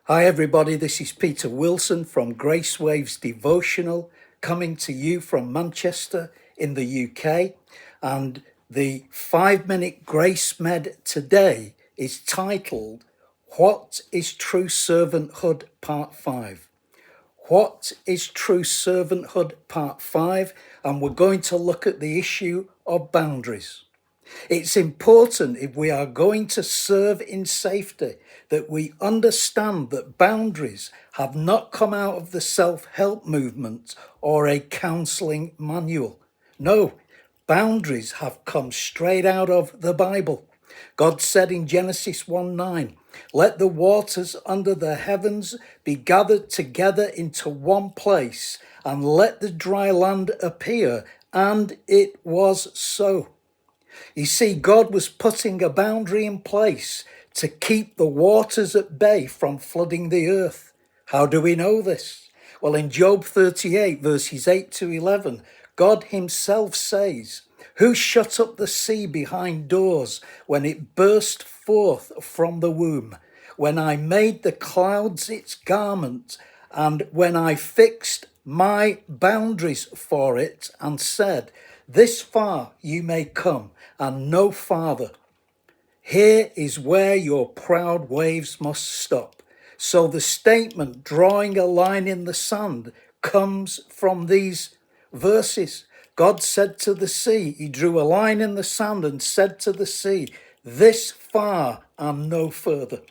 Hi everybody, this is Peter Wilson from Grace Waves Devotional, coming to you from Manchester in the UK. And the 5-minute Grace Med today is titled, What is True Servanthood Part 5? What is True Servanthood Part 5? And we're going to look at the issue of boundaries. It's important, if we are going to serve in safety, that we understand that boundaries have not come out of the self-help movement or a counseling manual. No, boundaries have come straight out of the Bible. God said in Genesis 1:9, "Let the waters under the heavens be gathered together into one place, and let the dry land appear." And it was so. You see, God was putting a boundary in place to keep the waters at bay from flooding the earth. How do we know this? Well, in Job 38, verses 8 to 11, God himself says, "Who shut up the sea behind doors when it burst forth from the womb? When I made the clouds its garment, and when I fixed my boundaries for it and said, this far you may come and no farther. Here is where your proud waves must stop." So the statement, drawing a line in the sand, comes from these verses. God said to the sea, he drew a line in the sand and said to the sea, "This far and no further."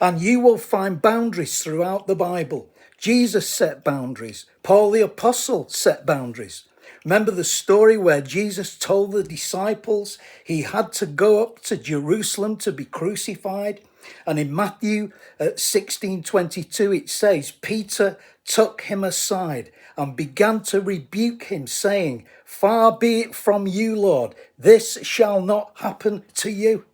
And you will find boundaries throughout the Bible. Jesus set boundaries. Paul the Apostle set boundaries. Remember the story where Jesus told the disciples he had to go up to Jerusalem to be crucified? And in Matthew 16:22 it says, Peter took him aside and began to rebuke him, saying, "Far be it from you, Lord, this shall not happen to you."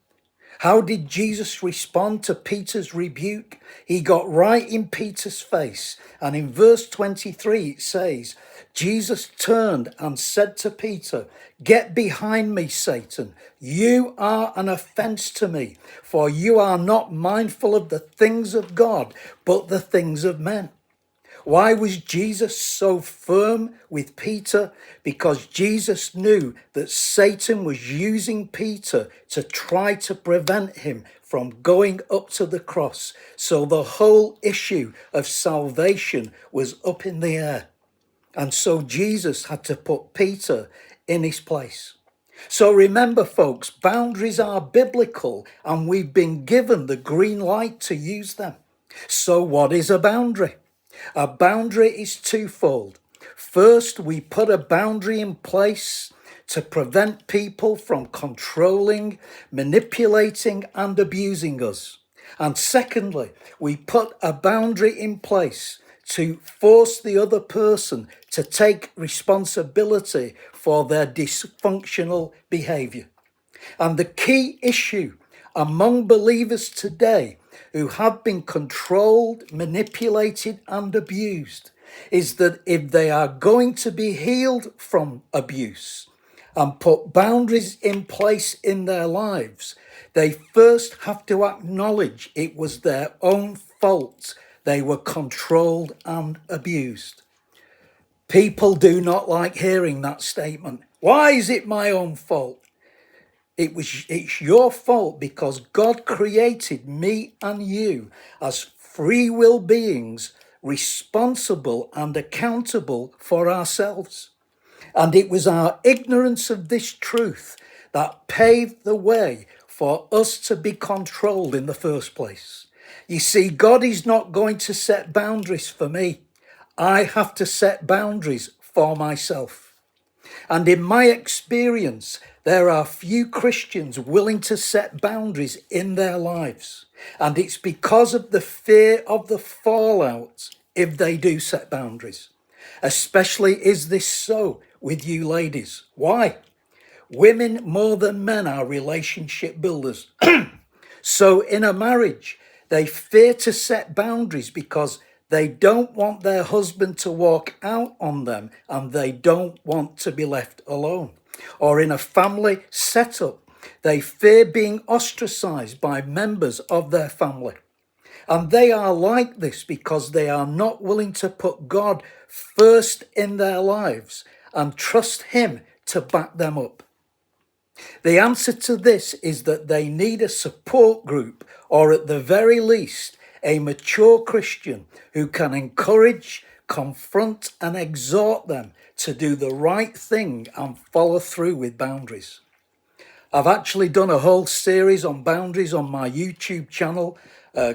How did Jesus respond to Peter's rebuke? He got right in Peter's face. And in verse 23 it says, Jesus turned and said to Peter, "Get behind me, Satan. You are an offense to me, for you are not mindful of the things of God, but the things of men." Why was Jesus so firm with Peter? Because Jesus knew that Satan was using Peter to try to prevent him from going up to the cross. So the whole issue of salvation was up in the air. And so Jesus had to put Peter in his place. So remember, folks, boundaries are biblical and we've been given the green light to use them. So what is a boundary? A boundary is twofold. First, we put a boundary in place to prevent people from controlling, manipulating, and abusing us. And secondly, we put a boundary in place to force the other person to take responsibility for their dysfunctional behavior. And the key issue among believers today who have been controlled, manipulated, and abused is that if they are going to be healed from abuse and put boundaries in place in their lives, they first have to acknowledge it was their own fault. They were controlled and abused. People do not like hearing that statement. Why is it my own fault? It's your fault because God created me and you as free will beings, responsible and accountable for ourselves. And it was our ignorance of this truth that paved the way for us to be controlled in the first place. You see, God is not going to set boundaries for me. I have to set boundaries for myself. And in my experience, there are few Christians willing to set boundaries in their lives. And it's because of the fear of the fallout if they do set boundaries. Especially is this so with you ladies. Why? Women more than men are relationship builders. So in a marriage, they fear to set boundaries because they don't want their husband to walk out on them and they don't want to be left alone. Or in a family setup, they fear being ostracized by members of their family. And they are like this because they are not willing to put God first in their lives and trust Him to back them up. The answer to this is that they need a support group, or at the very least, a mature Christian who can encourage, confront, and exhort them to do the right thing and follow through with boundaries. I've actually done a whole series on boundaries on my YouTube channel,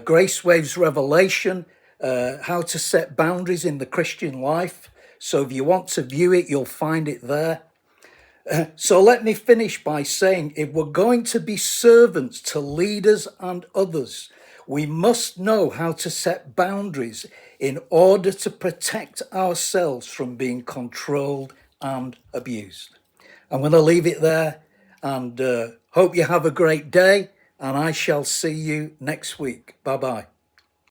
Grace Waves Revelation, how to set boundaries in the Christian life. So if you want to view it, you'll find it there. So let me finish by saying, if we're going to be servants to leaders and others, we must know how to set boundaries in order to protect ourselves from being controlled and abused. I'm going to leave it there and hope you have a great day, and I shall see you next week. Bye-bye.